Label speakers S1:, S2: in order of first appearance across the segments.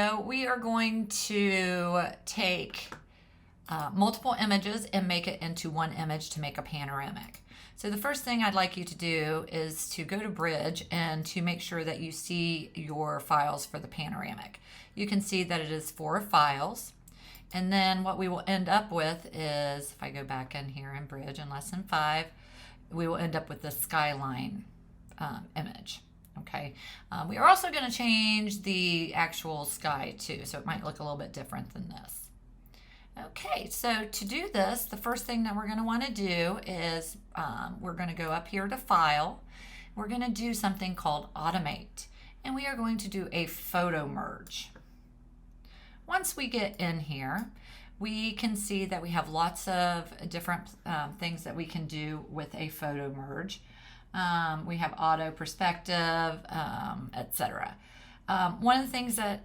S1: So we are going to take multiple images and make it into one image to make a panoramic. So the first thing I'd like you to do is to go to Bridge and to make sure that you see your files for the panoramic. You can see that it is 4 files. And then what we will end up with is, if I go back in here in Bridge in Lesson 5, we will end up with the skyline image. Okay, we are also going to change the actual sky too, so it might look a little bit different than this. Okay, so to do this, the first thing that we're going to want to do is we're going to go up here to File. We're going to do something called Automate, and we are going to do a photo merge. Once we get in here, we can see that we have lots of different things that we can do with a photo merge. We have auto perspective, etc. One of the things that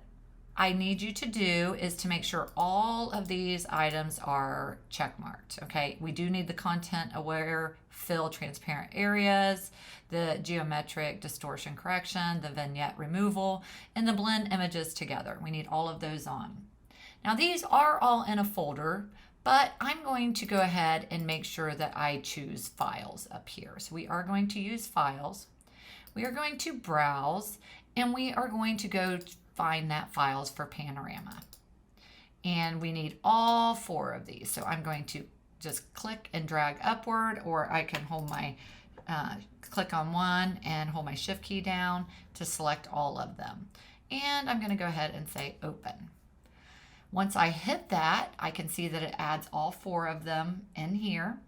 S1: I need you to do is to make sure all of these items are checkmarked. Okay, we do need the content aware, fill transparent areas, the geometric distortion correction, the vignette removal, and the blend images together. We need all of those on. Now these are all in a folder, but I'm going to go ahead and make sure that I choose files up here. So we are going to use files. We are going to browse, and we are going to go find that files for Panorama. And we need all 4 of these. So I'm going to just click and drag upward, or I can hold my, click on one and hold my shift key down to select all of them. And I'm gonna go ahead and say open. Once I hit that, I can see that it adds all 4 of them in here,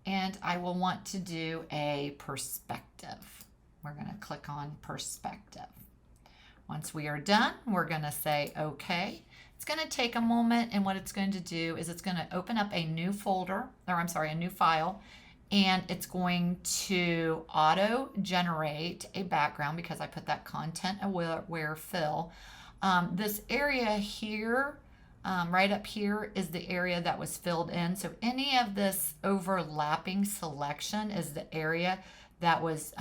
S1: and I will want to do a perspective. We're going to click on perspective. Once we are done, we're going to say OK. It's going to take a moment, and what it's going to do is it's going to open up a new folder, or I'm sorry, a new file, and it's going to auto generate a background because I put that content aware fill. This area here, right up here, is the area that was filled in. So any of this overlapping selection is the area that was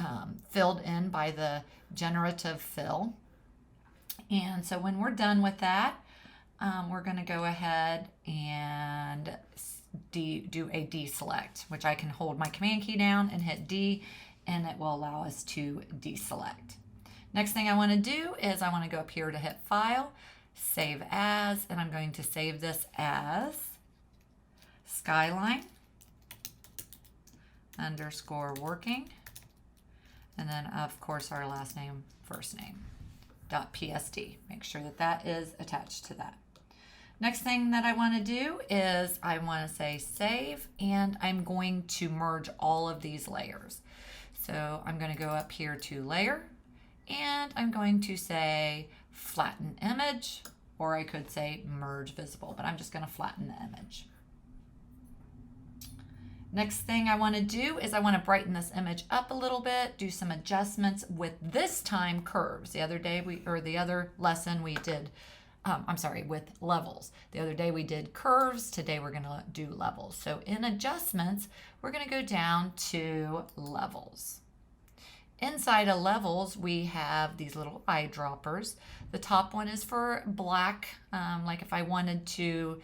S1: filled in by the generative fill. And so when we're done with that, we're going to go ahead and do a deselect, which I can hold my command key down and hit D, and it will allow us to deselect. Next thing I want to do is I want to go up here to hit File, Save As, and I'm going to save this as Skyline _working, and then of course our last name, first name, .psd. Make sure that that is attached to that. Next thing that I want to do is I want to say save, and I'm going to merge all of these layers. So I'm going to go up here to Layer, and I'm going to say flatten image, or I could say merge visible, but I'm just going to flatten the image. Next thing I want to do is I want to brighten this image up a little bit, do some adjustments with this time curves. The other day the other lesson we did, with levels. The other day we did curves, today we're going to do levels. So in adjustments, we're going to go down to levels. Inside of levels, we have these little eyedroppers. The top one is for black, like if I wanted to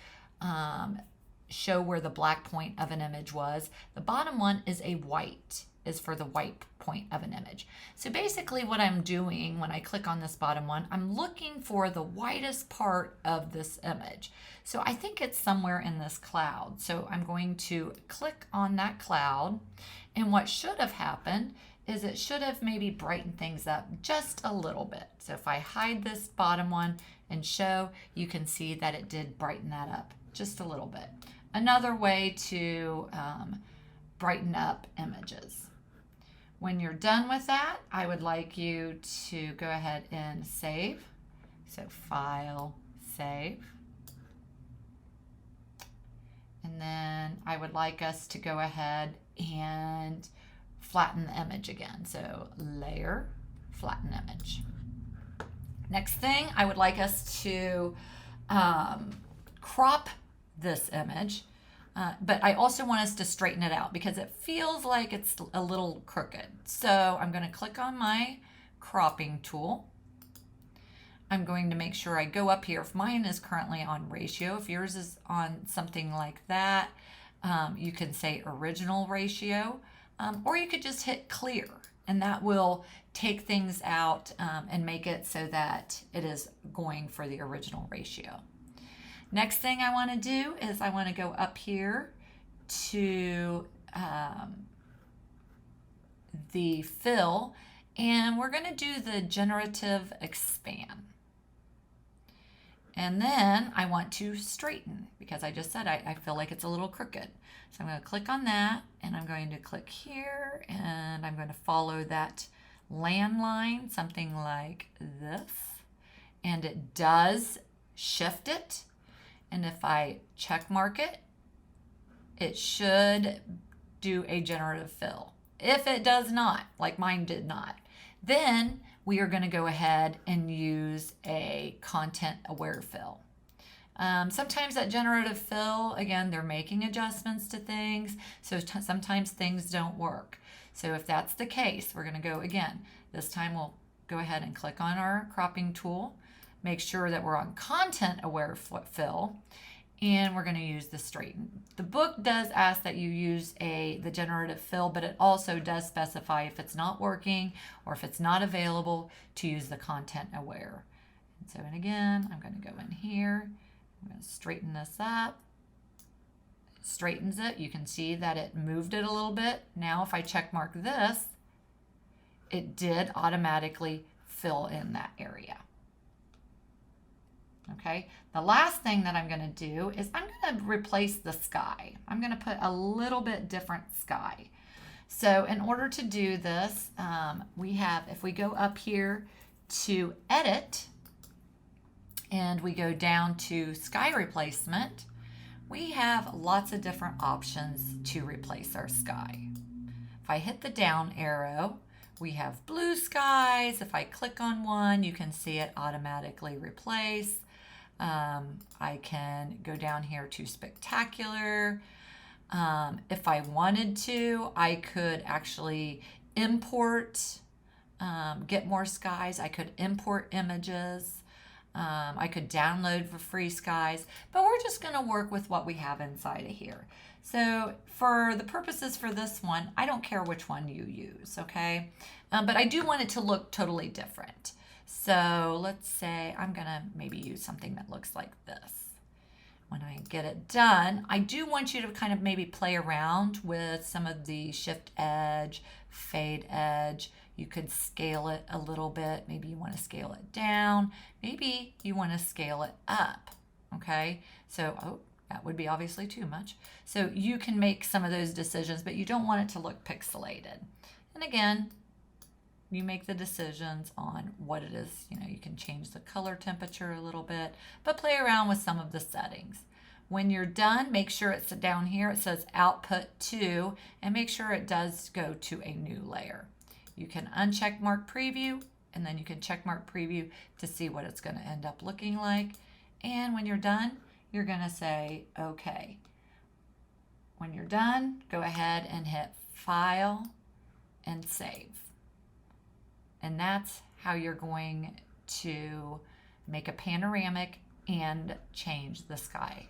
S1: show where the black point of an image was. The bottom one is a white, is for the white point of an image. So basically what I'm doing when I click on this bottom one, I'm looking for the whitest part of this image. So I think it's somewhere in this cloud. So I'm going to click on that cloud, and what should have happened is it should have maybe brightened things up just a little bit. So if I hide this bottom one and show, you can see that it did brighten that up just a little bit. Another way to brighten up images. When you're done with that, I would like you to go ahead and save. So File, Save. And then I would like us to go ahead and flatten the image again. So Layer, Flatten Image. Next thing, I would like us to crop this image, but I also want us to straighten it out because it feels like it's a little crooked. So I'm going to click on my cropping tool. I'm going to make sure I go up here. If mine is currently on ratio, if yours is on something like that, you can say original ratio, or you could just hit clear, and that will take things out and make it so that it is going for the original ratio. Next thing I want to do is I want to go up here to the fill, and we're going to do the generative expand. And then I want to straighten because I just said I feel like it's a little crooked. So I'm going to click on that, and I'm going to click here, and I'm going to follow that landline, something like this. And it does shift it. And if I check mark it, it should do a generative fill. If it does not, like mine did not, then we are going to go ahead and use a content aware fill. Sometimes that generative fill, again, they're making adjustments to things, so sometimes things don't work. So if that's the case, we're going to go again. This time we'll go ahead and click on our cropping tool, make sure that we're on content aware fill, and we're going to use the straighten. The book does ask that you use the generative fill, but it also does specify if it's not working or if it's not available to use the content aware. And so, and again, I'm going to go in here. I'm going to straighten this up. It straightens it. You can see that it moved it a little bit. Now, if I check mark this, it did automatically fill in that area. Okay, the last thing that I'm going to do is I'm going to replace the sky. I'm going to put a little bit different sky. So in order to do this, we have, if we go up here to edit and we go down to sky replacement, we have lots of different options to replace our sky. If I hit the down arrow, we have blue skies. If I click on one, you can see it automatically replace. I can go down here to spectacular. If I wanted to, I could actually import, get more skies. I could import images. I could download for free skies, but we're just going to work with what we have inside of here. So for the purposes for this one, I don't care which one you use, okay? But I do want it to look totally different. So let's say I'm going to maybe use something that looks like this. When I get it done, I do want you to kind of maybe play around with some of the shift edge, fade edge. You could scale it a little bit. Maybe you want to scale it down. Maybe you want to scale it up, okay? So, oh, that would be obviously too much. So you can make some of those decisions, but you don't want it to look pixelated. And again, you make the decisions on what it is. You know, you can change the color temperature a little bit, but play around with some of the settings. When you're done, make sure it's down here. It says output to, and make sure it does go to a new layer. You can uncheck mark preview, and then you can check mark preview to see what it's going to end up looking like. And when you're done, you're going to say okay. When you're done, go ahead and hit File and Save. And that's how you're going to make a panoramic and change the sky.